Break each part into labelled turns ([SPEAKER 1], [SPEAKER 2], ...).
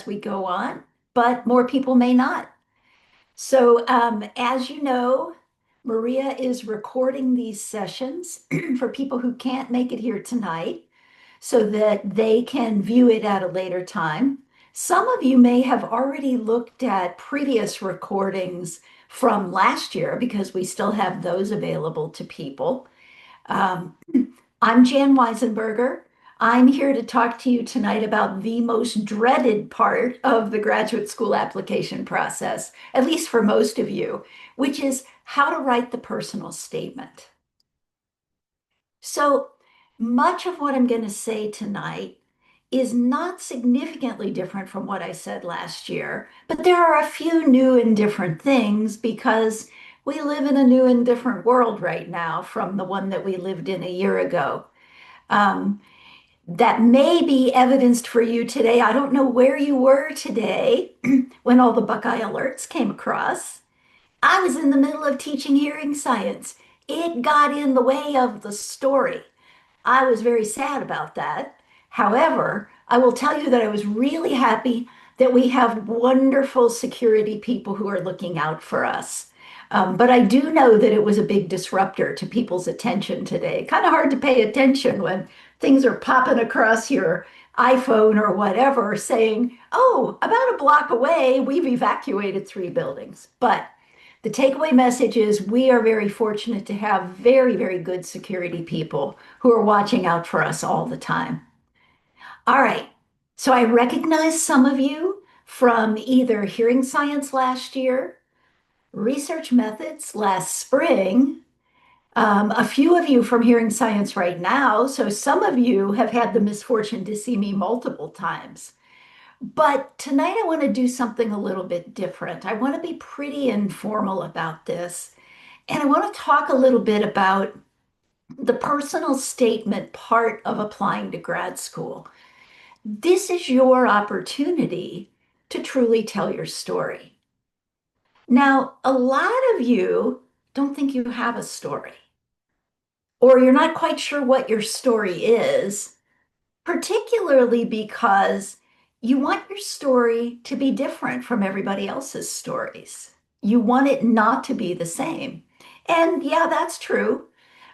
[SPEAKER 1] as we go on, but more people may not. So, as you know, Maria is recording these sessions for people who can't make it here tonight so that they can view it at a later time. Some of you may have already looked at previous recordings from last year because we still have those available to people. Um, I'm Jan Weisenberger. I'm here to talk to you tonight about the most dreaded part of the graduate school application process, at least for most of you, which is how to write the personal statement. So much of what I'm going to say tonight is not significantly different from what I said last year, but there are a few new and different things because we live in a new and different world right now from the one that we lived in a year ago. Um, that may be evidenced for you today. I don't know where you were today when all the Buckeye alerts came across. I was in the middle of teaching hearing science. It got in the way of the story. I was very sad about that. However, I will tell you that I was really happy that we have wonderful security people who are looking out for us. But I do know that it was a big disruptor to people's attention today. Kind of hard to pay attention when things are popping across your iPhone or whatever saying, oh, about a block away, we've evacuated 3 buildings. But the takeaway message is we are very fortunate to have very, very good security people who are watching out for us all the time. All right. So I recognize some of you from either hearing science last year, research methods last spring, a few of you from hearing science right now. So some of you have had the misfortune to see me multiple times. But tonight I want to do something a little bit different. I want to be pretty informal about this. And I want to talk a little bit about the personal statement part of applying to grad school. This is your opportunity to truly tell your story. Now, a lot of you don't think you have a story, or you're not quite sure what your story is, particularly because you want your story to be different from everybody else's stories. You want it not to be the same. And yeah, that's true.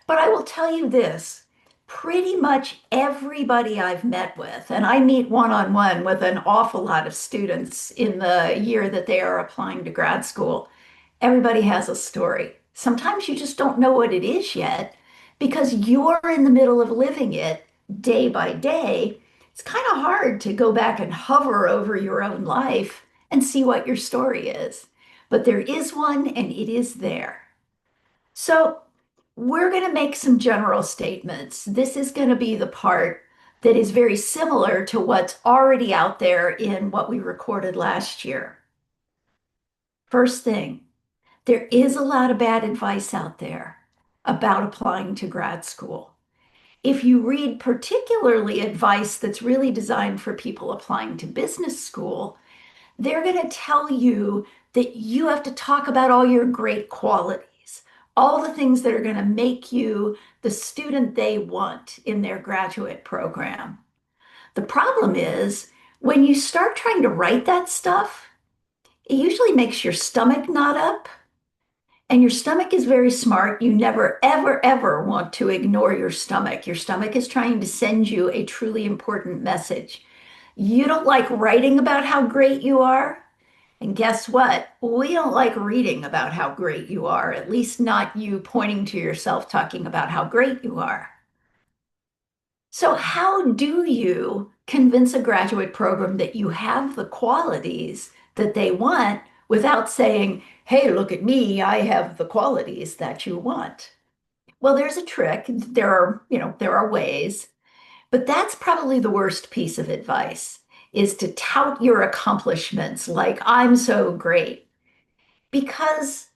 [SPEAKER 1] But I will tell you this, pretty much everybody I've met with, and I meet one-on-one with an awful lot of students in the year that they are applying to grad school, everybody has a story. Sometimes you just don't know what it is yet because you're in the middle of living it day by day. It's kind of hard to go back and hover over your own life and see what your story is. But there is one and it is there. So we're going to make some general statements. This is going to be the part that is very similar to what's already out there in what we recorded last year. First thing, there is a lot of bad advice out there about applying to grad school. If you read particularly advice that's really designed for people applying to business school, they're going to tell you that you have to talk about all your great qualities, all the things that are going to make you the student they want in their graduate program. The problem is when you start trying to write that stuff, it usually makes your stomach knot up. And your stomach is very smart. You never, ever, ever want to ignore your stomach. Your stomach is trying to send you a truly important message. You don't like writing about how great you are. And guess what? We don't like reading about how great you are, at least not you pointing to yourself talking about how great you are. So, how do you convince a graduate program that you have the qualities that they want without saying, hey, look at me, I have the qualities that you want? Well, there's a trick. There are ways, but that's probably the worst piece of advice is to tout your accomplishments like I'm so great. Because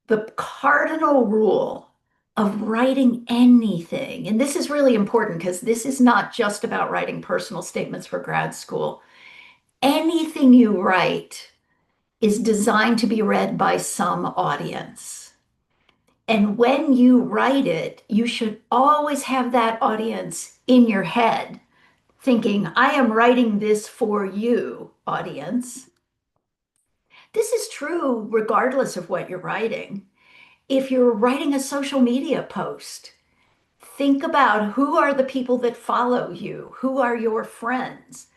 [SPEAKER 1] the cardinal rule of writing anything, and this is really important because this is not just about writing personal statements for grad school. Anything you write is designed to be read by some audience. And when you write it, you should always have that audience in your head thinking, I am writing this for you, audience. This is true regardless of what you're writing. If you're writing a social media post, think about who are the people that follow you? Who are your friends?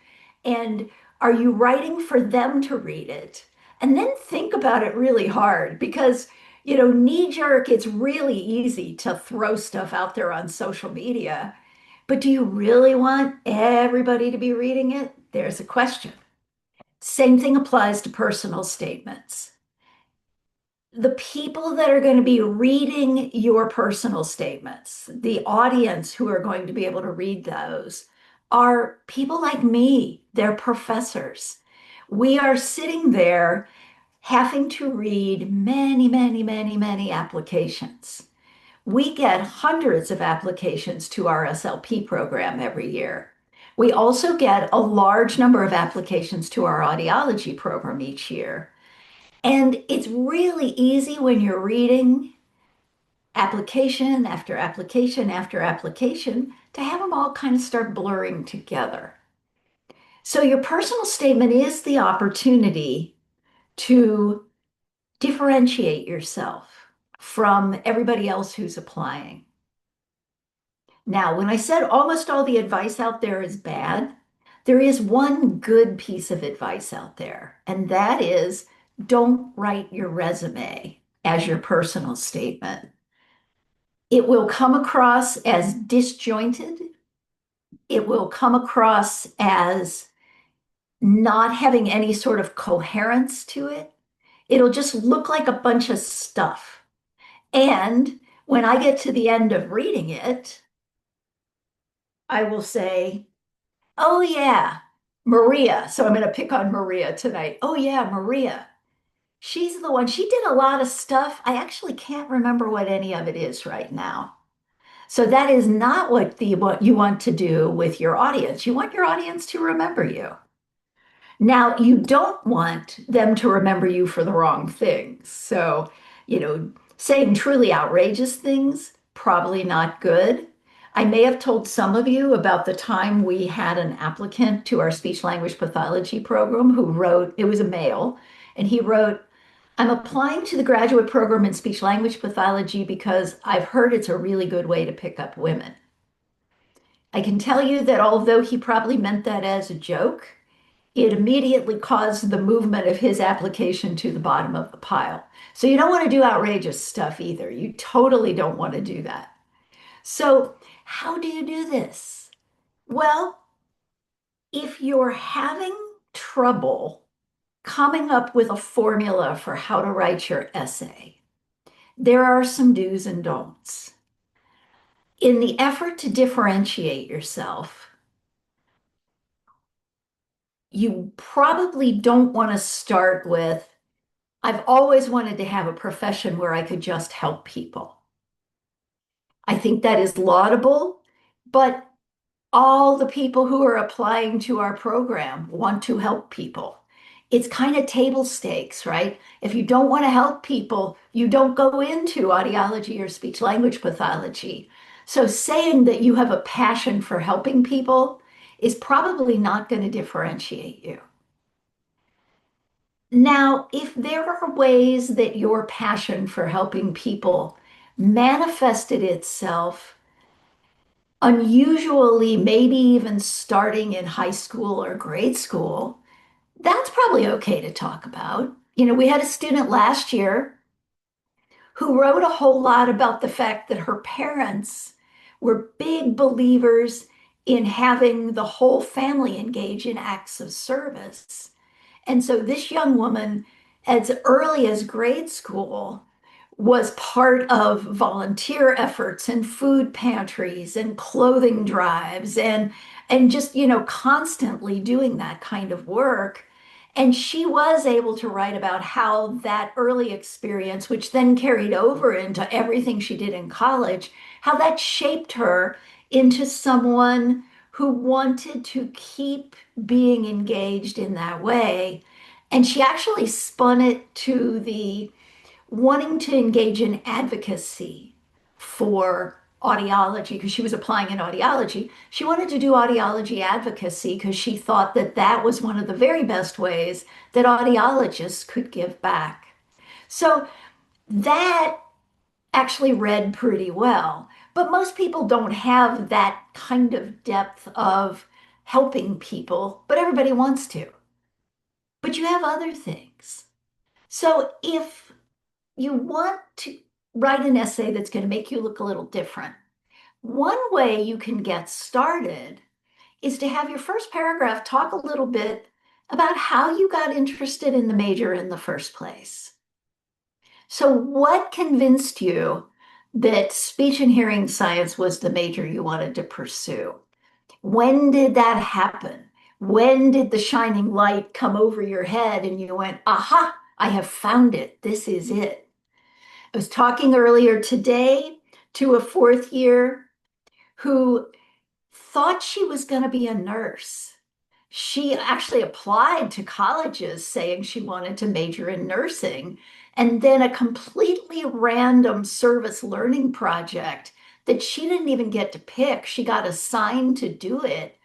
[SPEAKER 1] And are you writing for them to read it? And then think about it really hard because, knee jerk, it's really easy to throw stuff out there on social media. But do you really want everybody to be reading it? There's a question. Same thing applies to personal statements. The people that are going to be reading your personal statements, the audience who are going to be able to read those, are people like me. They're professors. We are sitting there having to read many, many, many, many applications. We get hundreds of applications to our SLP program every year. We also get a large number of applications to our audiology program each year. And it's really easy when you're reading application after application after application to have them all kind of start blurring together. So your personal statement is the opportunity to differentiate yourself from everybody else who's applying. Now, when I said almost all the advice out there is bad, there is one good piece of advice out there, and that is don't write your resume as your personal statement. It will come across as disjointed. It will come across as not having any sort of coherence to it. It'll just look like a bunch of stuff. And when I get to the end of reading it, I will say, oh, yeah, Maria. So I'm going to pick on Maria tonight. Oh, yeah, Maria. She's the one. She did a lot of stuff. I actually can't remember what any of it is right now. So that is not what you want to do with your audience. You want your audience to remember you. Now, you don't want them to remember you for the wrong things. So, saying truly outrageous things, probably not good. I may have told some of you about the time we had an applicant to our speech language pathology program who wrote, it was a male, and he wrote, I'm applying to the graduate program in speech language pathology because I've heard it's a really good way to pick up women. I can tell you that although he probably meant that as a joke, it immediately caused the movement of his application to the bottom of the pile. So you don't want to do outrageous stuff either. You totally don't want to do that. So how do you do this? Well, if you're having trouble coming up with a formula for how to write your essay, there are some do's and don'ts. In the effort to differentiate yourself, you probably don't want to start with, I've always wanted to have a profession where I could just help people. I think that is laudable, but all the people who are applying to our program want to help people. It's kind of table stakes, right? If you don't want to help people, you don't go into audiology or speech language pathology. So saying that you have a passion for helping people is probably not going to differentiate you. Now, if there are ways that your passion for helping people manifested itself unusually, maybe even starting in high school or grade school, that's probably okay to talk about. We had a student last year who wrote a whole lot about the fact that her parents were big believers in having the whole family engage in acts of service. And so this young woman, as early as grade school, was part of volunteer efforts and food pantries and clothing drives and just, constantly doing that kind of work. And she was able to write about how that early experience, which then carried over into everything she did in college, how that shaped her into someone who wanted to keep being engaged in that way. And she actually spun it to the wanting to engage in advocacy for audiology because she was applying in audiology. She wanted to do audiology advocacy because she thought that that was one of the very best ways that audiologists could give back. So that actually read pretty well. But most people don't have that kind of depth of helping people, but everybody wants to. But you have other things. So if you want to write an essay that's going to make you look a little different, one way you can get started is to have your first paragraph talk a little bit about how you got interested in the major in the first place. So, what convinced you that speech and hearing science was the major you wanted to pursue? When did that happen? When did the shining light come over your head and you went, aha, I have found it. This is it. I was talking earlier today to a fourth year who thought she was going to be a nurse. She actually applied to colleges saying she wanted to major in nursing. And then a completely random service learning project that she didn't even get to pick, she got assigned to do it,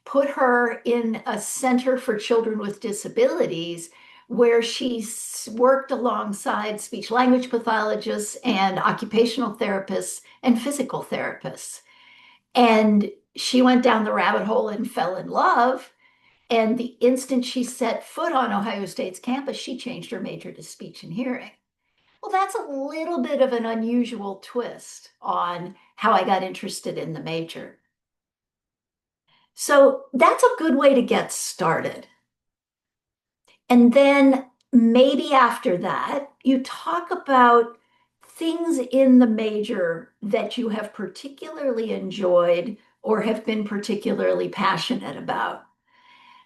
[SPEAKER 1] put her in a center for children with disabilities where she worked alongside speech language pathologists and occupational therapists and physical therapists. And she went down the rabbit hole and fell in love. And the instant she set foot on Ohio State's campus, she changed her major to speech and hearing. Well, that's a little bit of an unusual twist on how I got interested in the major. So that's a good way to get started. And then maybe after that, you talk about things in the major that you have particularly enjoyed or have been particularly passionate about.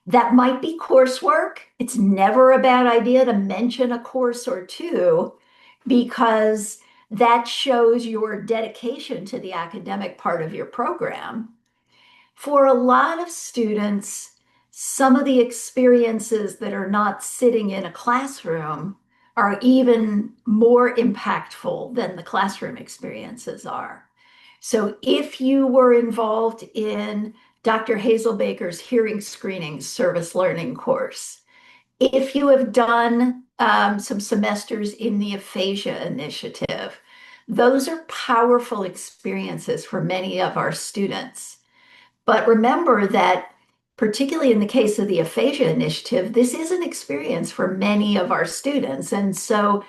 [SPEAKER 1] That might be coursework. It's never a bad idea to mention a course or two because that shows your dedication to the academic part of your program. For a lot of students, some of the experiences that are not sitting in a classroom are even more impactful than the classroom experiences are. So if you were involved in Dr. Hazelbaker's hearing screening service learning course, if you have done some semesters in the aphasia initiative, those are powerful experiences for many of our students. But remember that, particularly in the case of the aphasia initiative, this is an experience for many of our students. And so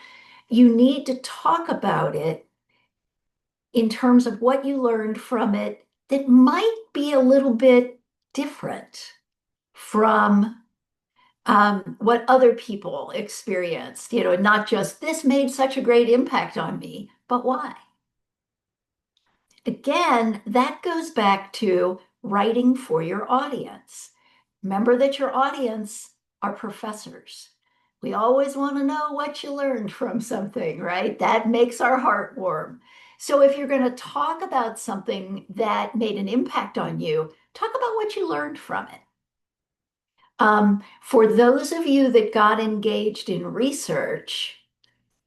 [SPEAKER 1] you need to talk about it in terms of what you learned from it that might be a little bit different from what other people experienced, not just this made such a great impact on me, but why? Again, that goes back to writing for your audience. Remember that your audience are professors. We always want to know what you learned from something, right? That makes our heart warm. So if you're going to talk about something that made an impact on you, talk about what you learned from it. For those of you that got engaged in research,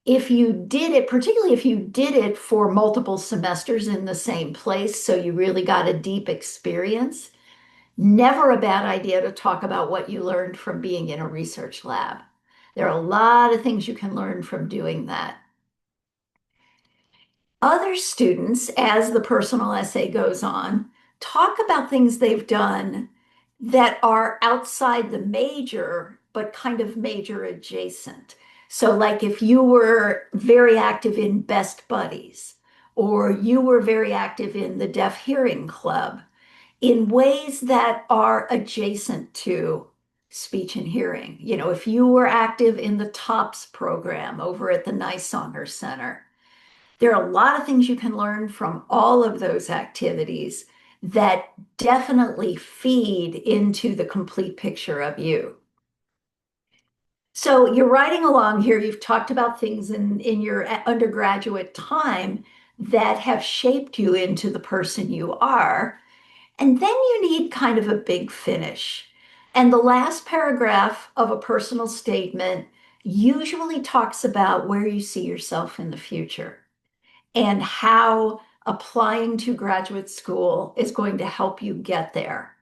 [SPEAKER 1] if you did it, particularly if you did it for multiple semesters in the same place, so you really got a deep experience, never a bad idea to talk about what you learned from being in a research lab. There are a lot of things you can learn from doing that. Other students, as the personal essay goes on, talk about things they've done that are outside the major, but kind of major adjacent. So, like if you were very active in Best Buddies, or you were very active in the Deaf Hearing Club, in ways that are adjacent to speech and hearing. If you were active in the TOPS program over at the Nysonger Center, there are a lot of things you can learn from all of those activities that definitely feed into the complete picture of you. So you're writing along here. You've talked about things in your undergraduate time that have shaped you into the person you are. And then you need kind of a big finish. And the last paragraph of a personal statement usually talks about where you see yourself in the future and how applying to graduate school is going to help you get there.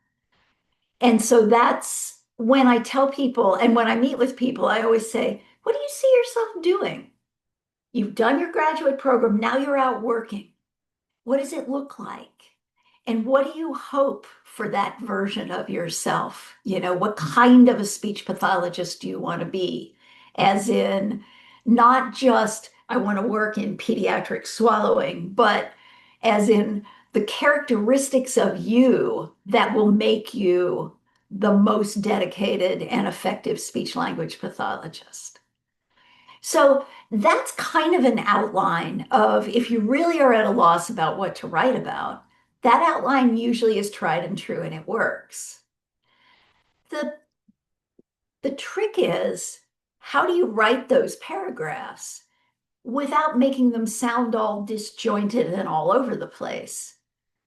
[SPEAKER 1] And so that's when I tell people, and when I meet with people, I always say, what do you see yourself doing? You've done your graduate program, now you're out working. What does it look like? And what do you hope for that version of yourself? What kind of a speech pathologist do you want to be? As in, not just I want to work in pediatric swallowing, but as in the characteristics of you that will make you the most dedicated and effective speech language pathologist. So that's kind of an outline of if you really are at a loss about what to write about, that outline usually is tried and true and it works. The, the trick is, how do you write those paragraphs without making them sound all disjointed and all over the place?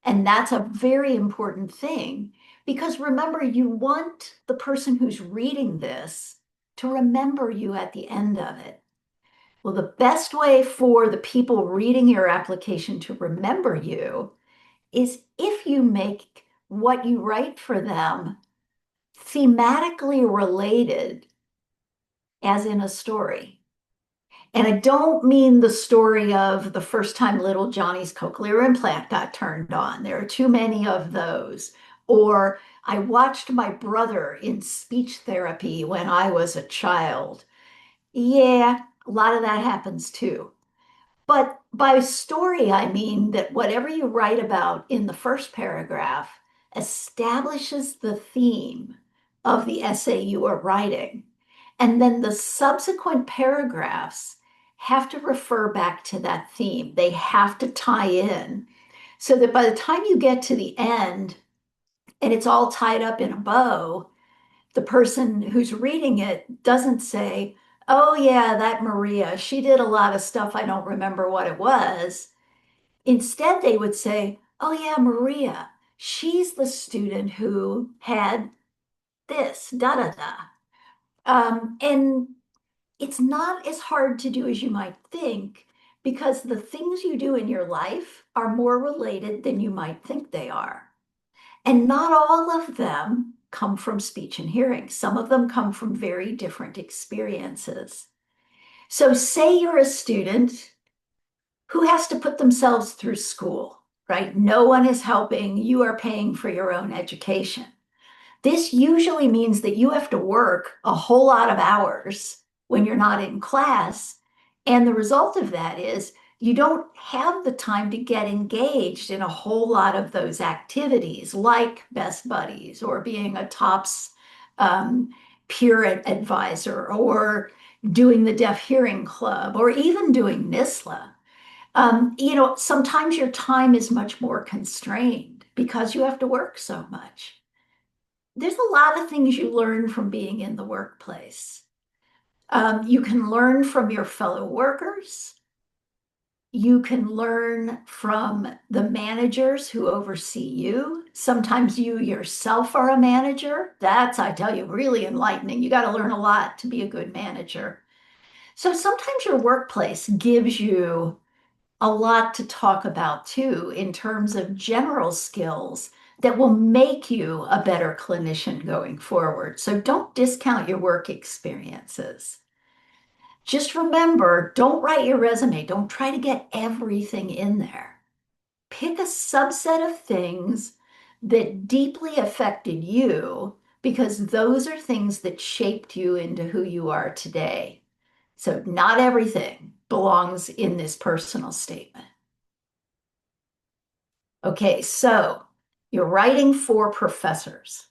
[SPEAKER 1] And that's a very important thing because remember, you want the person who's reading this to remember you at the end of it. Well, the best way for the people reading your application to remember you is if you make what you write for them thematically related, as in a story. And I don't mean the story of the first time little Johnny's cochlear implant got turned on. There are too many of those. Or I watched my brother in speech therapy when I was a child. Yeah, a lot of that happens too. But by story, I mean that whatever you write about in the first paragraph establishes the theme of the essay you are writing. And then the subsequent paragraphs have to refer back to that theme. They have to tie in so that by the time you get to the end and it's all tied up in a bow, the person who's reading it doesn't say, oh, yeah, that Maria, she did a lot of stuff. I don't remember what it was. Instead, they would say, oh, yeah, Maria, she's the student who had this, da da da. And it's not as hard to do as you might think because the things you do in your life are more related than you might think they are. And not all of them come from speech and hearing. Some of them come from very different experiences. So, say you're a student who has to put themselves through school, right? No one is helping. You are paying for your own education. This usually means that you have to work a whole lot of hours when you're not in class. And the result of that is you don't have the time to get engaged in a whole lot of those activities like Best Buddies or being a TOPS peer advisor or doing the Deaf Hearing Club or even doing NISLA. Sometimes your time is much more constrained because you have to work so much. There's a lot of things you learn from being in the workplace. You can learn from your fellow workers. You can learn from the managers who oversee you. Sometimes you yourself are a manager. That's, I tell you, really enlightening. You got to learn a lot to be a good manager. So sometimes your workplace gives you a lot to talk about too, in terms of general skills that will make you a better clinician going forward. So don't discount your work experiences. Just remember, don't write your resume. Don't try to get everything in there. Pick a subset of things that deeply affected you because those are things that shaped you into who you are today. So not everything belongs in this personal statement. Okay, so you're writing for professors.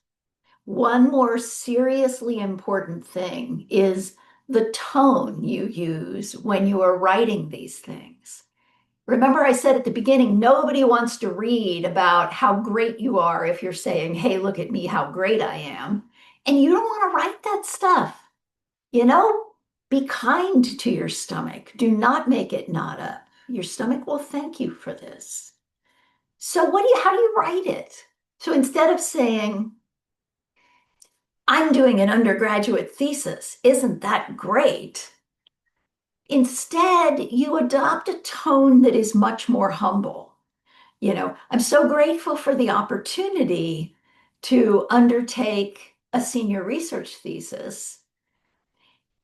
[SPEAKER 1] One more seriously important thing is the tone you use when you are writing these things. Remember, I said at the beginning, nobody wants to read about how great you are if you're saying, hey, look at me, how great I am. And you don't want to write that stuff. You know, be kind to your stomach. Do not make it knot up. Your stomach will thank you for this. So how do you write it? So instead of saying, I'm doing an undergraduate thesis, isn't that great? Instead, you adopt a tone that is much more humble. I'm so grateful for the opportunity to undertake a senior research thesis.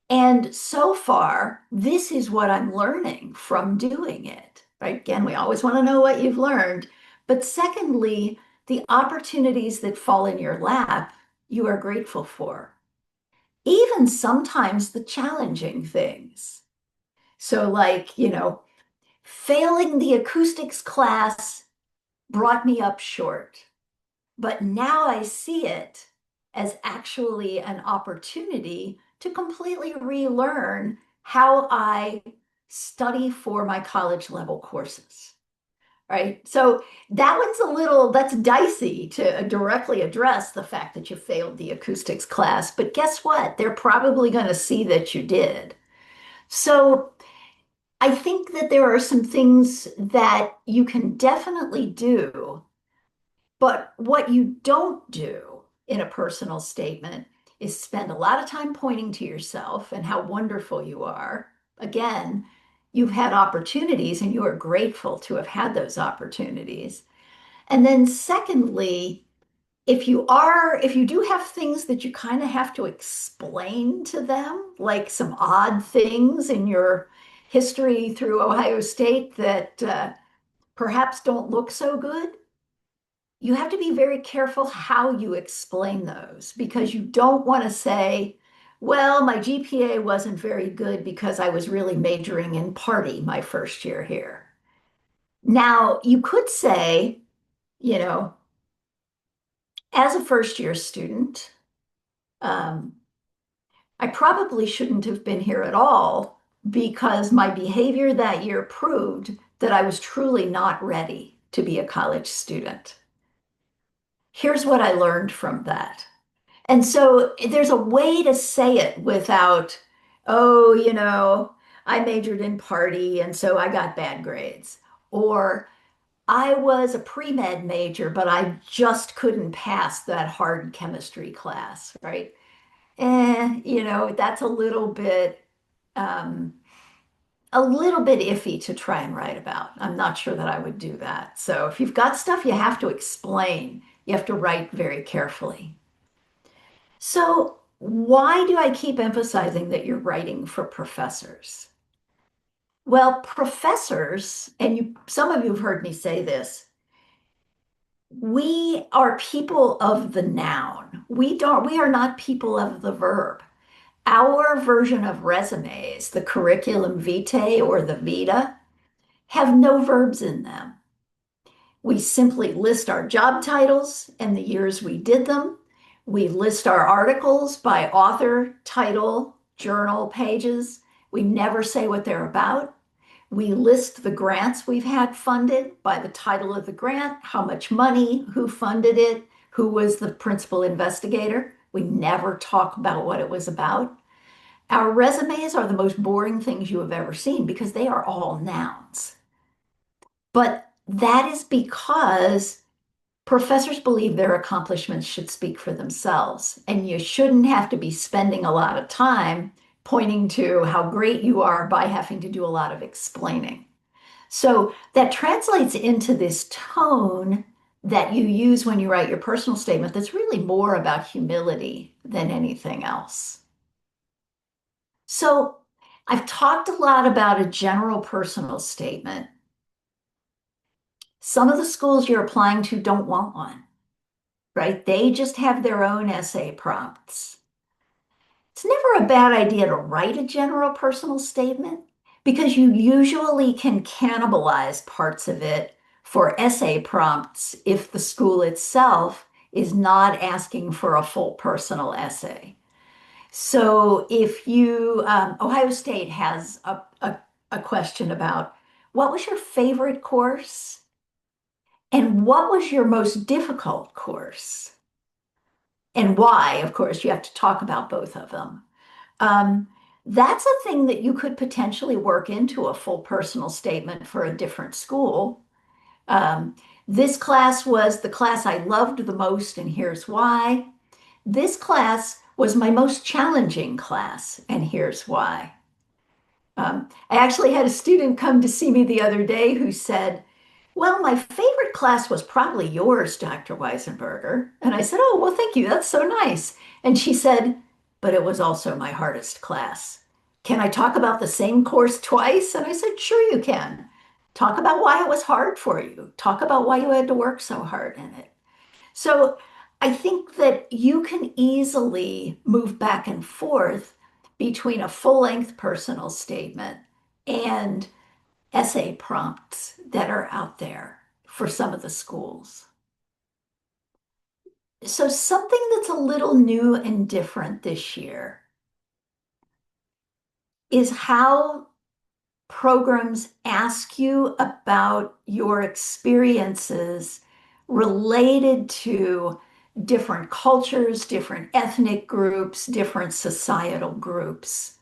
[SPEAKER 1] And so far, this is what I'm learning from doing it, right? Again, we always want to know what you've learned. But secondly, the opportunities that fall in your lap, you are grateful for. Even sometimes the challenging things. So, like, failing the acoustics class brought me up short. But now I see it as actually an opportunity to completely relearn how I study for my college level courses. Right. So that's dicey to directly address the fact that you failed the acoustics class. But guess what? They're probably going to see that you did. So I think that there are some things that you can definitely do, but what you don't do in a personal statement is spend a lot of time pointing to yourself and how wonderful you are. Again, you've had opportunities and you are grateful to have had those opportunities. And then secondly, if you do have things that you kind of have to explain to them, like some odd things in your history through Ohio State that perhaps don't look so good, you have to be very careful how you explain those because you don't want to say, well, my GPA wasn't very good because I was really majoring in party my first year here. Now, you could say, you know, as a first year student, um, I probably shouldn't have been here at all because my behavior that year proved that I was truly not ready to be a college student. Here's what I learned from that. And so there's a way to say it without, oh, I majored in party and so I got bad grades. Or I was a pre-med major, but I just couldn't pass that hard chemistry class, right? That's um, a little bit iffy to try and write about. I'm not sure that I would do that. So if you've got stuff you have to explain, you have to write very carefully. So why do I keep emphasizing that you're writing for professors? Well, professors, and some of you have heard me say this, we are people of the noun. We are not people of the verb. Our version of resumes, the curriculum vitae or the vita, have no verbs in them. We simply list our job titles and the years we did them. We list our articles by author, title, journal pages. We never say what they're about. We list the grants we've had funded by the title of the grant, how much money, who funded it, who was the principal investigator. We never talk about what it was about. Our resumes are the most boring things you have ever seen because they are all nouns. But that is because professors believe their accomplishments should speak for themselves, and you shouldn't have to be spending a lot of time pointing to how great you are by having to do a lot of explaining. So that translates into this tone that you use when you write your personal statement that's really more about humility than anything else. So I've talked a lot about a general personal statement. Some of the schools you're applying to don't want one, right? They just have their own essay prompts. It's never a bad idea to write a general personal statement because you usually can cannibalize parts of it for essay prompts if the school itself is not asking for a full personal essay. So Ohio State has a question about what was your favorite course and what was your most difficult course? And why, of course, you have to talk about both of them. Um, that's a thing that you could potentially work into a full personal statement for a different school. Um, this class was the class I loved the most, and here's why. This class was my most challenging class, and here's why. I actually had a student come to see me the other day who said, Well, my favorite class was probably yours, Dr. Weisenberger. And I said, Oh, well, thank you. That's so nice. And she said, But it was also my hardest class. Can I talk about the same course twice? And I said, Sure, you can. Talk about why it was hard for you. Talk about why you had to work so hard in it. So I think that you can easily move back and forth between a full-length personal statement and essay prompts that are out there for some of the schools. So something that's a little new and different this year is how programs ask you about your experiences related to different cultures, different ethnic groups, different societal groups.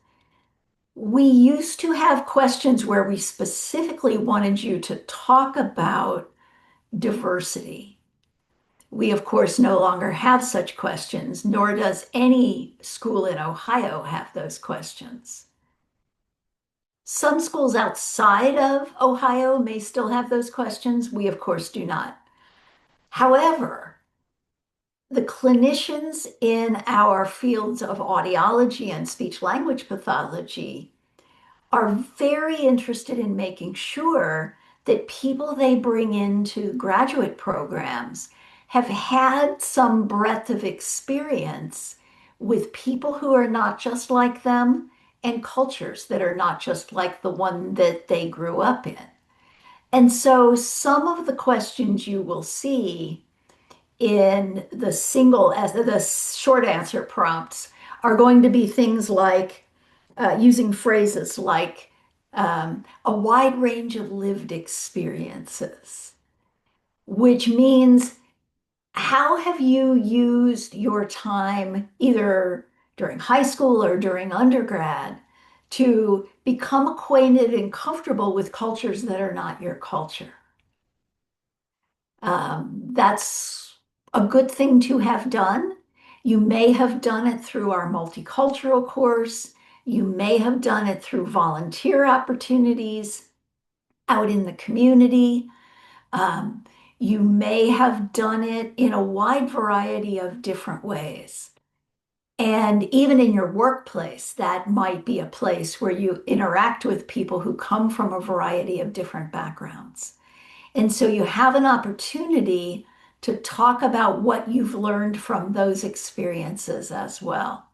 [SPEAKER 1] We used to have questions where we specifically wanted you to talk about diversity. We, of course, no longer have such questions, nor does any school in Ohio have those questions. Some schools outside of Ohio may still have those questions. We, of course, do not. However, the clinicians in our fields of audiology and speech language pathology are very interested in making sure that people they bring into graduate programs have had some breadth of experience with people who are not just like them and cultures that are not just like the one that they grew up in. And so some of the questions you will see in the single as the short answer prompts are going to be things like using phrases like a wide range of lived experiences, which means how have you used your time either during high school or during undergrad to become acquainted and comfortable with cultures that are not your culture? That's a good thing to have done. You may have done it through our multicultural course. You may have done it through volunteer opportunities out in the community. Um, you may have done it in a wide variety of different ways. And even in your workplace, that might be a place where you interact with people who come from a variety of different backgrounds. And so you have an opportunity to talk about what you've learned from those experiences as well.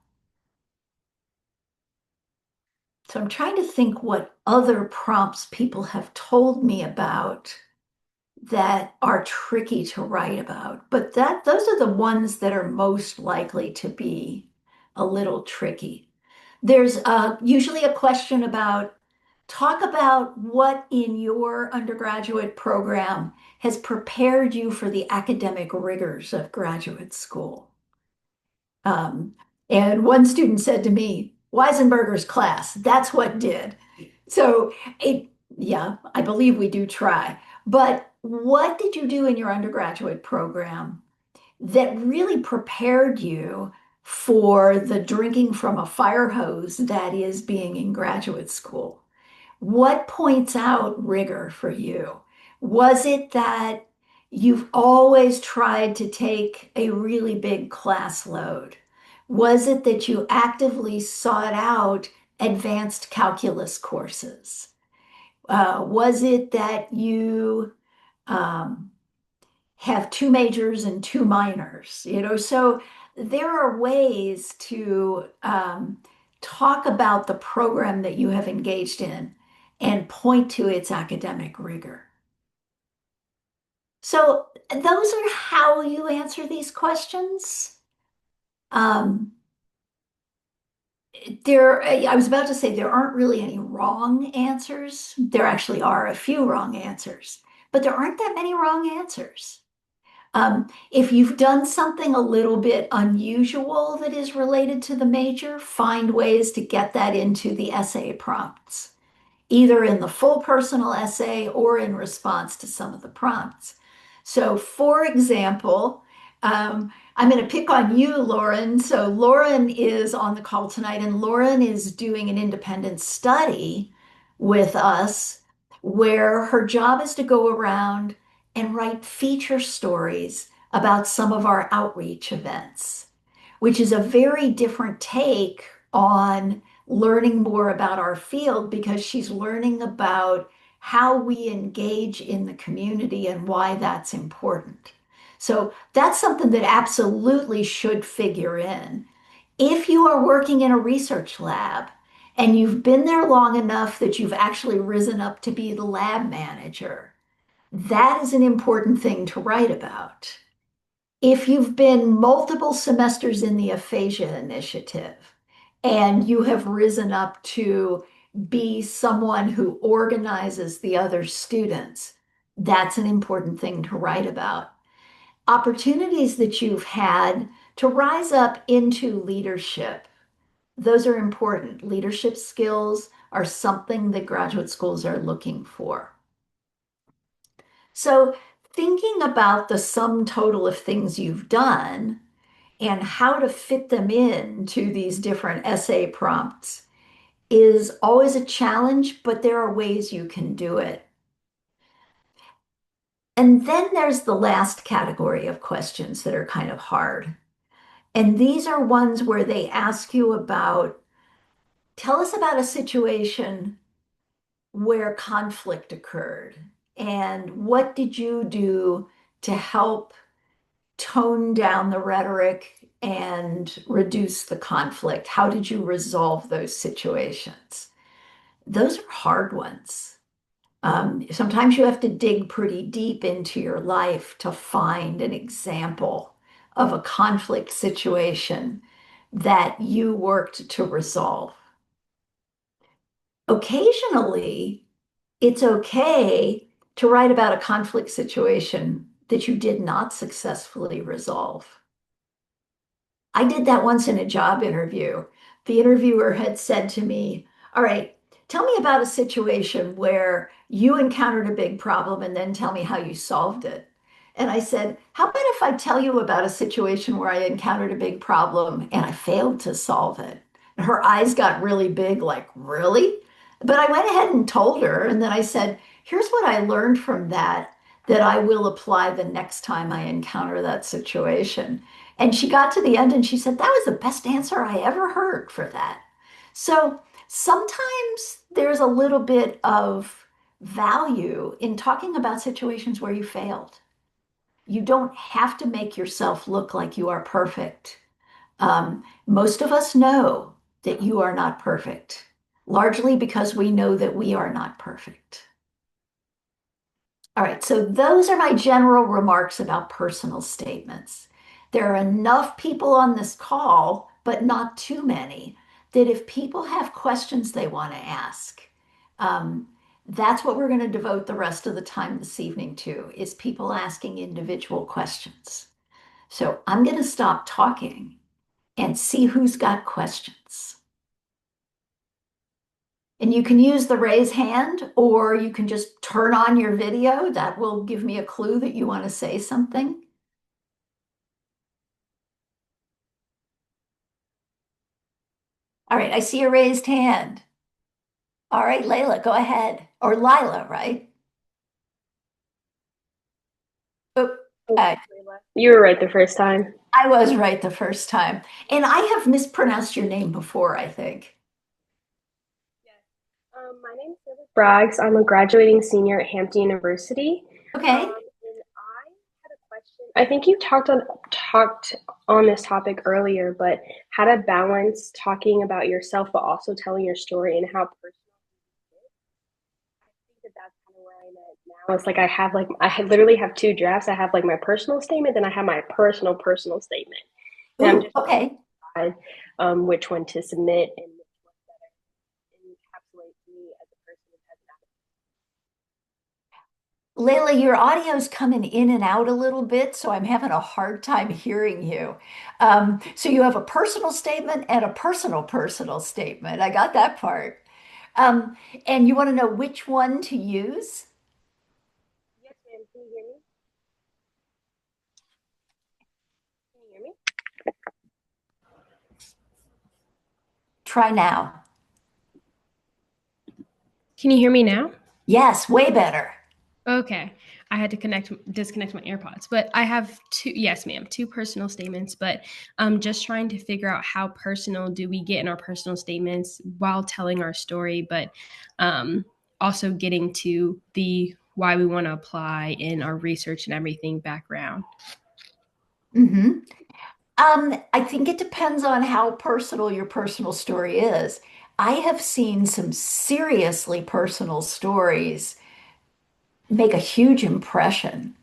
[SPEAKER 1] So I'm trying to think what other prompts people have told me about that are tricky to write about, but that those are the ones that are most likely to be a little tricky. There's usually a question about talk about what in your undergraduate program has prepared you for the academic rigors of graduate school. Um, and one student said to me, Weisenberger's class, that's what did. So yeah, I believe we do try. But what did you do in your undergraduate program that really prepared you for the drinking from a fire hose that is being in graduate school? What points out rigor for you? Was it that you've always tried to take a really big class load? Was it that you actively sought out advanced calculus courses? Was it that you um, have two majors and two minors? So there are ways to talk about the program that you have engaged in and point to its academic rigor. So those are how you answer these questions. Um, I was about to say there aren't really any wrong answers. There actually are a few wrong answers, but there aren't that many wrong answers. If you've done something a little bit unusual that is related to the major, find ways to get that into the essay prompts, either in the full personal essay or in response to some of the prompts. So, for example, I'm going to pick on you, Lauren. So, Lauren is on the call tonight, and Lauren is doing an independent study with us where her job is to go around and write feature stories about some of our outreach events, which is a very different take on learning more about our field because she's learning about how we engage in the community and why that's important. So that's something that absolutely should figure in. If you are working in a research lab and you've been there long enough that you've actually risen up to be the lab manager, that is an important thing to write about. If you've been multiple semesters in the aphasia initiative and you have risen up to be someone who organizes the other students, that's an important thing to write about. Opportunities that you've had to rise up into leadership, those are important. Leadership skills are something that graduate schools are looking for. So, thinking about the sum total of things you've done and how to fit them into these different essay prompts is always a challenge, but there are ways you can do it. And then there's the last category of questions that are kind of hard. And these are ones where they ask you about, tell us about a situation where conflict occurred and what did you do to help tone down the rhetoric and reduce the conflict? How did you resolve those situations? Those are hard ones. Sometimes you have to dig pretty deep into your life to find an example of a conflict situation that you worked to resolve. Occasionally, it's okay to write about a conflict situation that you did not successfully resolve. I did that once in a job interview. The interviewer had said to me, all right, tell me about a situation where you encountered a big problem and then tell me how you solved it. And I said, how about if I tell you about a situation where I encountered a big problem and I failed to solve it? And her eyes got really big, like, really? But I went ahead and told her. And then I said, here's what I learned from that that I will apply the next time I encounter that situation. And she got to the end and she said, that was the best answer I ever heard for that. So sometimes there's a little bit of value in talking about situations where you failed. You don't have to make yourself look like you are perfect. Most of us know that you are not perfect, largely because we know that we are not perfect. All right, so those are my general remarks about personal statements. There are enough people on this call, but not too many, that if people have questions they want to ask, um, that's what we're going to devote the rest of the time this evening to, is people asking individual questions. So I'm going to stop talking and see who's got questions. And you can use the raise hand or you can just turn on your video. That will give me a clue that you want to say something. All right, I see a raised hand. All right, Layla, go ahead. Or Lila, right? Oh, uh,
[SPEAKER 2] You were right the first time.
[SPEAKER 1] I was right the first time. And I have mispronounced your name before, I think.
[SPEAKER 2] My name is Braggs. I'm a graduating senior at Hampton University.
[SPEAKER 1] Okay.
[SPEAKER 2] And I had a question. I think you talked on this topic earlier, but how to balance talking about yourself but also telling your story and how personal it is. I think that that's kind of where I'm at now. It's like literally have two drafts. I have like my personal statement, then I have my personal statement, and I'm
[SPEAKER 1] Ooh,
[SPEAKER 2] just
[SPEAKER 1] okay.
[SPEAKER 2] trying to decide which one to submit and which one better encapsulates me as a person as an
[SPEAKER 1] Layla, your audio's coming in and out a little bit, so I'm having a hard time hearing you. So you have a personal statement and a personal statement. I got that part. Um, and you want to know which one to use?
[SPEAKER 2] Yes, ma'am. Can you hear me? Can you hear me?
[SPEAKER 1] Try now.
[SPEAKER 2] Can you hear me now?
[SPEAKER 1] Yes, way better.
[SPEAKER 3] Okay. I had to disconnect my AirPods, but I have two, yes, ma'am, two personal statements, but just trying to figure out how personal do we get in our personal statements while telling our story, but um, also getting to the why we want to apply in our research and everything background.
[SPEAKER 1] hmm I think it depends on how personal your personal story is. I have seen some seriously personal stories make a huge impression.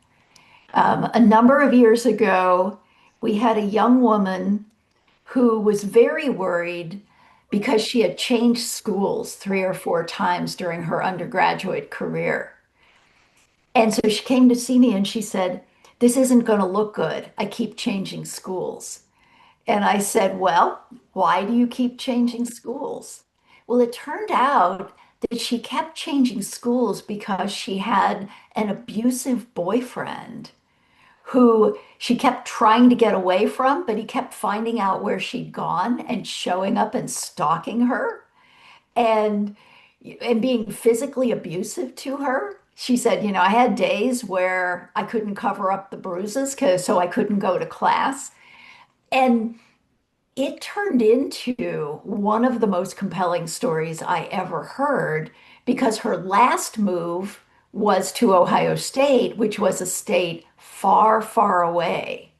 [SPEAKER 1] A number of years ago, we had a young woman who was very worried because she had changed schools 3 or 4 times during her undergraduate career. And so she came to see me and she said, "This isn't going to look good. I keep changing schools." And I said, "Well, why do you keep changing schools?" Well, it turned out that she kept changing schools because she had an abusive boyfriend who she kept trying to get away from, but he kept finding out where she'd gone and showing up and stalking her and being physically abusive to her. She said, I had days where I couldn't cover up the bruises so I couldn't go to class. And it turned into one of the most compelling stories I ever heard because her last move was to Ohio State, which was a state far, far away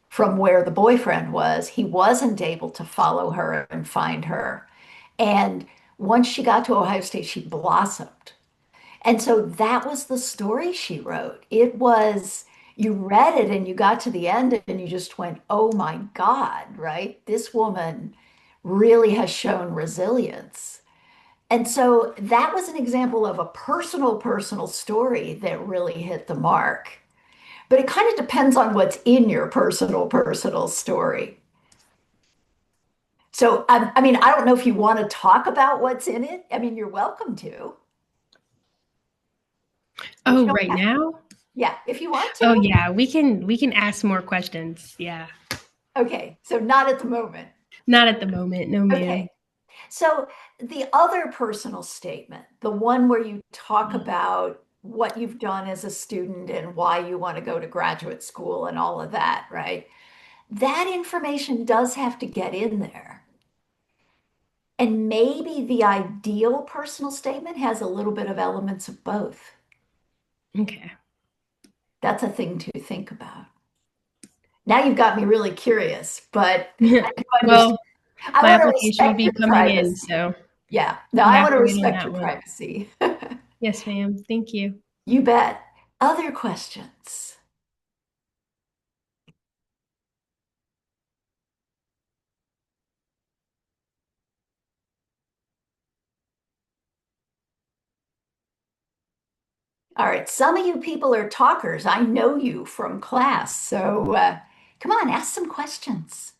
[SPEAKER 1] from where the boyfriend was. He wasn't able to follow her and find her. And once she got to Ohio State, she blossomed. And so that was the story she wrote. It was, you read it and you got to the end and you just went, oh my God, right? This woman really has shown resilience. And so that was an example of a personal story that really hit the mark. But it kind of depends on what's in your personal story. So, I mean, I don't know if you want to talk about what's in it. I mean, you're welcome to, but you
[SPEAKER 3] Oh,
[SPEAKER 1] don't
[SPEAKER 3] right
[SPEAKER 1] have,
[SPEAKER 3] now?
[SPEAKER 1] yeah, if you want
[SPEAKER 3] Oh
[SPEAKER 1] to.
[SPEAKER 3] yeah, we can ask more questions. Yeah.
[SPEAKER 1] Okay, so not at the moment.
[SPEAKER 3] Not at the moment, no
[SPEAKER 1] Okay,
[SPEAKER 3] ma'am.
[SPEAKER 1] so the other personal statement, the one where you talk about what you've done as a student and why you want to go to graduate school and all of that, right? That information does have to get in there. And maybe the ideal personal statement has a little bit of elements of both.
[SPEAKER 3] Okay.
[SPEAKER 1] That's a thing to think about. Now you've got me really curious, but I do understand.
[SPEAKER 3] Well,
[SPEAKER 1] I
[SPEAKER 3] my
[SPEAKER 1] want to
[SPEAKER 3] application will
[SPEAKER 1] respect
[SPEAKER 3] be
[SPEAKER 1] your
[SPEAKER 3] coming in,
[SPEAKER 1] privacy.
[SPEAKER 3] so
[SPEAKER 1] Yeah, no,
[SPEAKER 3] you
[SPEAKER 1] I
[SPEAKER 3] have
[SPEAKER 1] want to
[SPEAKER 3] to wait on
[SPEAKER 1] respect
[SPEAKER 3] that
[SPEAKER 1] your
[SPEAKER 3] one.
[SPEAKER 1] privacy.
[SPEAKER 3] Yes, ma'am. Thank you.
[SPEAKER 1] You bet. Other questions? All right, some of you people are talkers. I know you from class, so come on, ask some questions.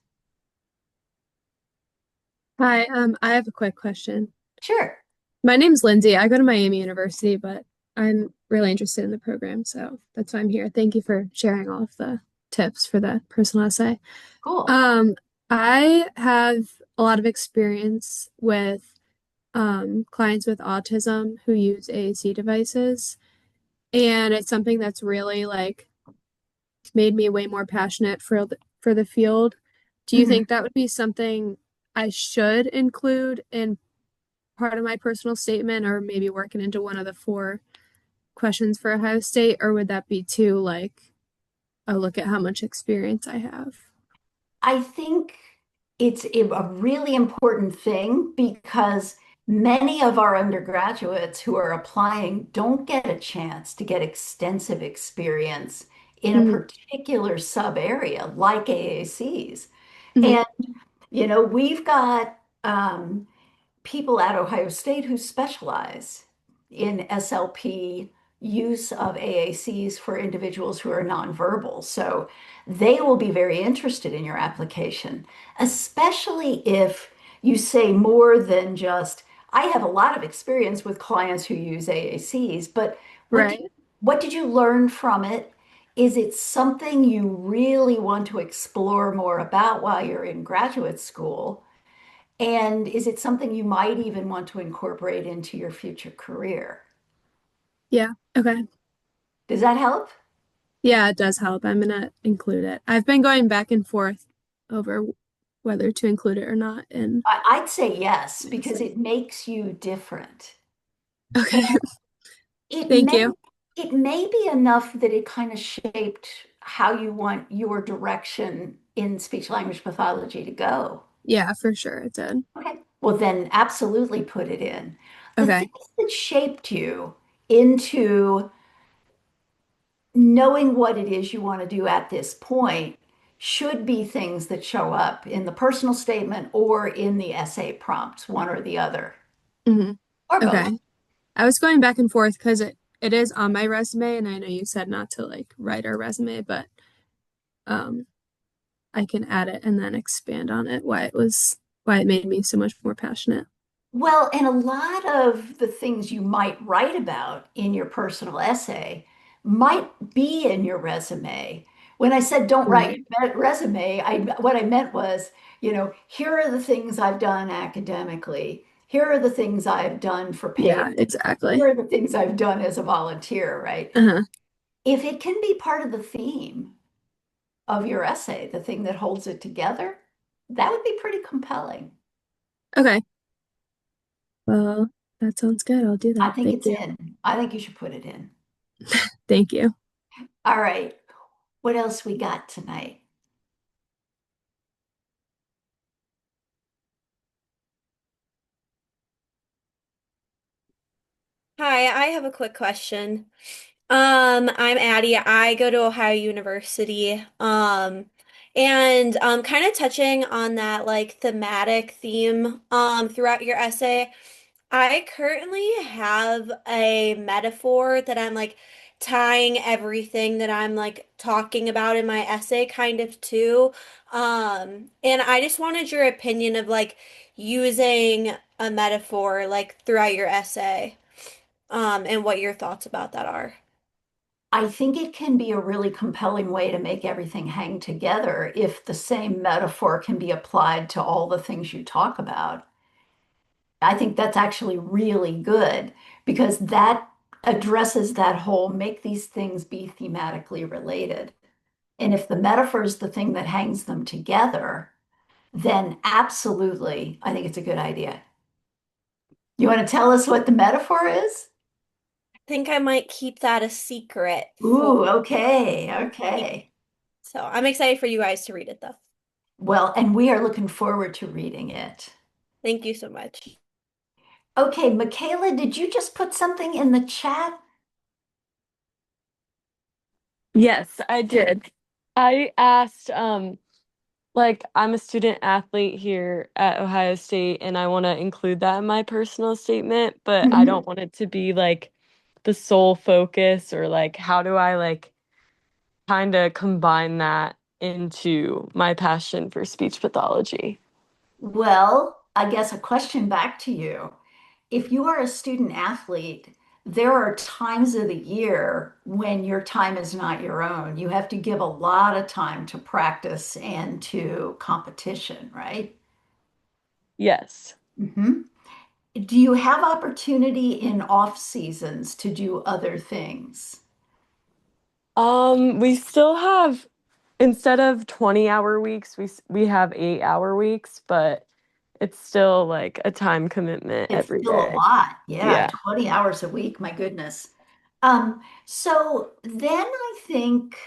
[SPEAKER 4] Hi, I have a quick question.
[SPEAKER 1] Sure.
[SPEAKER 4] My name's Lindsay. I go to Miami University, but I'm really interested in the program, so that's why I'm here. Thank you for sharing all of the tips for the personal essay.
[SPEAKER 1] Cool.
[SPEAKER 4] Um, I have a lot of experience with clients with autism who use AAC devices, and it's something that's really like made me way more passionate for the field. Do you
[SPEAKER 1] Mhm.
[SPEAKER 4] think that would be something I should include in part of my personal statement or maybe working into one of the four questions for Ohio State, or would that be too like a look at how much experience I have?
[SPEAKER 1] I think it's a really important thing because many of our undergraduates who are applying don't get a chance to get extensive experience in a
[SPEAKER 4] Hmm.
[SPEAKER 1] particular sub area like AACs.
[SPEAKER 4] Hmm.
[SPEAKER 1] And, we've got people at Ohio State who specialize in SLP use of AACs for individuals who are nonverbal. So they will be very interested in your application, especially if you say more than just, I have a lot of experience with clients who use AACs, but what did,
[SPEAKER 4] Right.
[SPEAKER 1] what did you learn from it? Is it something you really want to explore more about while you're in graduate school? And is it something you might even want to incorporate into your future career?
[SPEAKER 4] Yeah. Okay.
[SPEAKER 1] Does that help?
[SPEAKER 4] Yeah, it does help. I'm gonna include it. I've been going back and forth over whether to include it or not in
[SPEAKER 1] I'd say yes,
[SPEAKER 4] my
[SPEAKER 1] because
[SPEAKER 4] essay.
[SPEAKER 1] it makes you different.
[SPEAKER 4] Okay.
[SPEAKER 1] And it
[SPEAKER 4] Thank
[SPEAKER 1] may
[SPEAKER 4] you.
[SPEAKER 1] it may be enough that it kind of shaped how you want your direction in speech language pathology to go.
[SPEAKER 4] Yeah, for sure it did.
[SPEAKER 1] Okay. Well, then absolutely put it in. The
[SPEAKER 4] Okay.
[SPEAKER 1] things that shaped you into knowing what it is you want to do at this point should be things that show up in the personal statement or in the essay prompts, one or the other,
[SPEAKER 4] hmm
[SPEAKER 1] or both.
[SPEAKER 4] Okay. I was going back and forth because it is on my resume, and I know you said not to like write our resume, but um I can add it and then expand on it, why it made me so much more passionate.
[SPEAKER 1] Well, and a lot of the things you might write about in your personal essay might be in your resume. When I said don't write
[SPEAKER 4] Right.
[SPEAKER 1] your resume, what I meant was, here are the things I've done academically. Here are the things I've done for
[SPEAKER 4] Yeah,
[SPEAKER 1] paid.
[SPEAKER 4] exactly.
[SPEAKER 1] Here are the things I've done as a volunteer, right?
[SPEAKER 4] Uh-huh.
[SPEAKER 1] If it can be part of the theme of your essay, the thing that holds it together, that would be pretty compelling.
[SPEAKER 4] Okay. Well, that sounds good. I'll do
[SPEAKER 1] I
[SPEAKER 4] that.
[SPEAKER 1] think
[SPEAKER 4] Thank
[SPEAKER 1] it's
[SPEAKER 4] you.
[SPEAKER 1] in. I think you should put it in.
[SPEAKER 4] Thank you.
[SPEAKER 1] All right. What else we got tonight?
[SPEAKER 5] Hi, I have a quick question. I'm Addie. I go to Ohio University. And kind of touching on that like thematic theme throughout your essay. I currently have a metaphor that I'm like tying everything that I'm like talking about in my essay kind of to. And I just wanted your opinion of like using a metaphor like throughout your essay, and what your thoughts about that are.
[SPEAKER 1] I think it can be a really compelling way to make everything hang together if the same metaphor can be applied to all the things you talk about. I think that's actually really good because that addresses that whole make these things be thematically related. And if the metaphor is the thing that hangs them together, then absolutely, I think it's a good idea. You want to tell us what the metaphor is?
[SPEAKER 5] I think I might keep that a secret for
[SPEAKER 1] Ooh, okay, okay.
[SPEAKER 5] so I'm excited for you guys to read it though.
[SPEAKER 1] Well, and we are looking forward to reading it.
[SPEAKER 5] Thank you so much.
[SPEAKER 1] Okay, Michaela, did you just put something in the chat?
[SPEAKER 6] Yes, I did. I asked, like, I'm a student athlete here at Ohio State, and I want to include that in my personal statement, but I
[SPEAKER 1] Mhm.
[SPEAKER 6] don't want it to be like the sole focus or like, how do I like kind of combine that into my passion for speech pathology?
[SPEAKER 1] Well, I guess a question back to you. If you are a student athlete, there are times of the year when your time is not your own. You have to give a lot of time to practice and to competition, right?
[SPEAKER 6] Yes.
[SPEAKER 1] Mhm. Do you have opportunity in off seasons to do other things?
[SPEAKER 6] We still have, instead of 20-hour weeks, we have 8-hour weeks, but it's still like a time commitment
[SPEAKER 1] It's
[SPEAKER 6] every
[SPEAKER 1] still a
[SPEAKER 6] day.
[SPEAKER 1] lot. Yeah,
[SPEAKER 6] Yeah.
[SPEAKER 1] 20 hours a week, my goodness. So then I think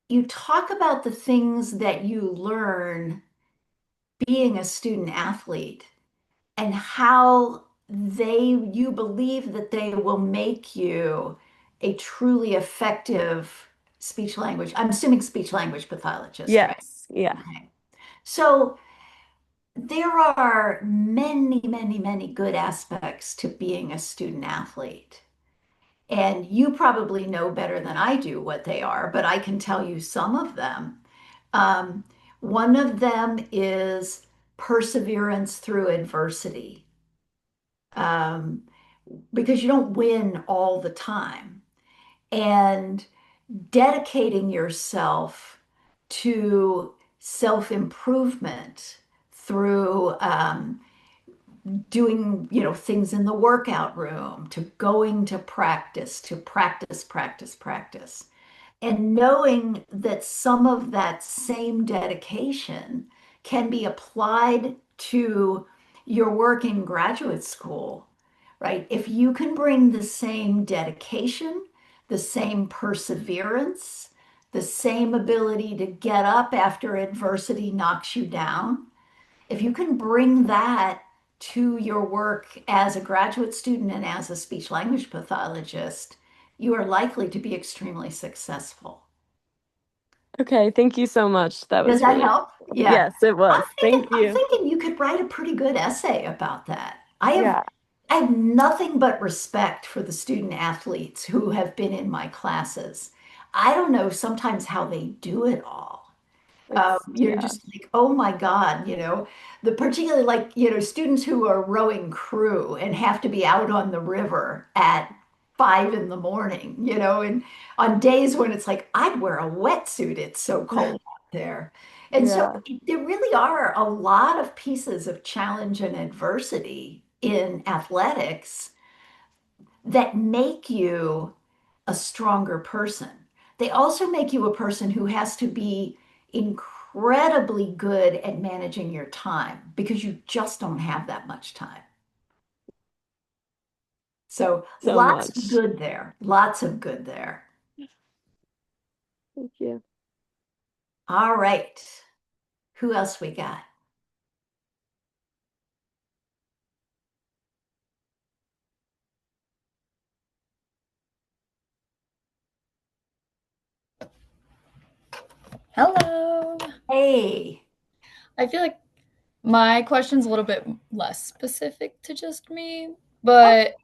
[SPEAKER 1] you talk about the things that you learn being a student athlete and how you believe that they will make you a truly effective speech language. I'm assuming speech language pathologist, right?
[SPEAKER 6] Yes. Yeah.
[SPEAKER 1] Okay. So there are many, many, many good aspects to being a student athlete. And you probably know better than I do what they are, but I can tell you some of them. Um, one of them is perseverance through adversity, um, because you don't win all the time. And dedicating yourself to self improvement through doing, things in the workout room, to going to practice, practice, practice. And knowing that some of that same dedication can be applied to your work in graduate school, right? If you can bring the same dedication, the same perseverance, the same ability to get up after adversity knocks you down, if you can bring that to your work as a graduate student and as a speech language pathologist, you are likely to be extremely successful.
[SPEAKER 6] Okay, thank you so much. That
[SPEAKER 1] Does
[SPEAKER 6] was
[SPEAKER 1] that
[SPEAKER 6] really
[SPEAKER 1] help?
[SPEAKER 6] helpful.
[SPEAKER 1] Yeah.
[SPEAKER 6] Yes, it
[SPEAKER 1] I'm
[SPEAKER 6] was.
[SPEAKER 1] thinking,
[SPEAKER 6] Thank
[SPEAKER 1] I'm
[SPEAKER 6] you.
[SPEAKER 1] thinking you could write a pretty good essay about that.
[SPEAKER 6] Yeah,
[SPEAKER 1] I have nothing but respect for the student athletes who have been in my classes. I don't know sometimes how they do it all. You're
[SPEAKER 6] yeah,
[SPEAKER 1] just like, oh my God, the particularly like, students who are rowing crew and have to be out on the river at 5 in the morning, and on days when it's like, I'd wear a wetsuit, it's so cold out there. And so
[SPEAKER 6] yeah.
[SPEAKER 1] there really are a lot of pieces of challenge and adversity in athletics that make you a stronger person. They also make you a person who has to be incredibly good at managing your time because you just don't have that much time. So
[SPEAKER 6] So
[SPEAKER 1] lots of
[SPEAKER 6] much.
[SPEAKER 1] good there. Lots of good there.
[SPEAKER 6] Thank you.
[SPEAKER 1] All right. Who else we got?
[SPEAKER 7] Hello.
[SPEAKER 1] Hey.
[SPEAKER 7] I feel like my question's a little bit less specific to just me, but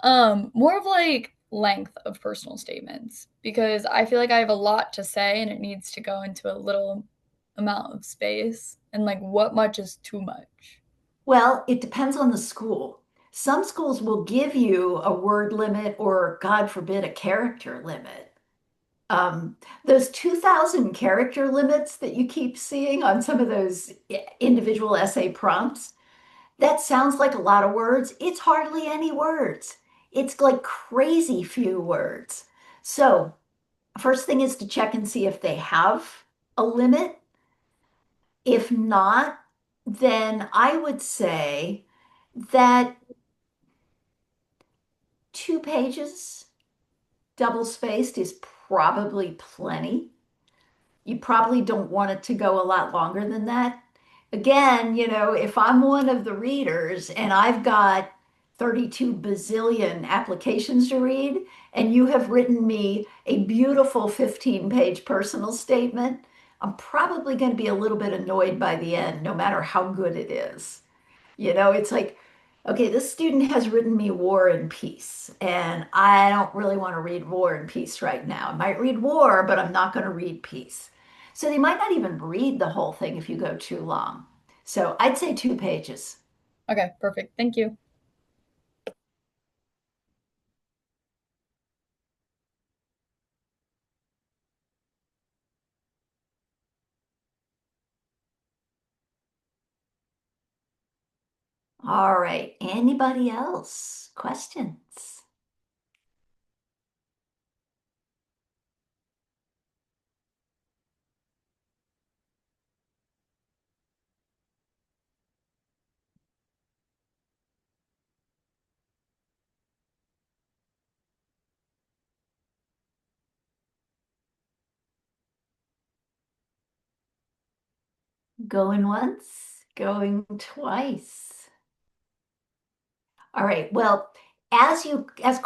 [SPEAKER 7] more of like length of personal statements because I feel like I have a lot to say and it needs to go into a little amount of space and like what much is too much.
[SPEAKER 1] Well, it depends on the school. Some schools will give you a word limit or, God forbid, a character limit. Those 2,000 character limits that you keep seeing on some of those individual essay prompts, that sounds like a lot of words. It's hardly any words. It's like crazy few words. So, first thing is to check and see if they have a limit. If not, then I would say that 2 pages double spaced is probably plenty. You probably don't want it to go a lot longer than that. Again, if I'm one of the readers and I've got 32 bazillion applications to read, and you have written me a beautiful 15-page personal statement, I'm probably going to be a little bit annoyed by the end, no matter how good it is. It's like, okay, this student has written me War and Peace, and I don't really want to read War and Peace right now. I might read War, but I'm not going to read Peace. So they might not even read the whole thing if you go too long. So I'd say 2 pages.
[SPEAKER 7] Okay, perfect. Thank you.
[SPEAKER 1] All right. Anybody else? Questions? Going once, going twice. All right. Well, as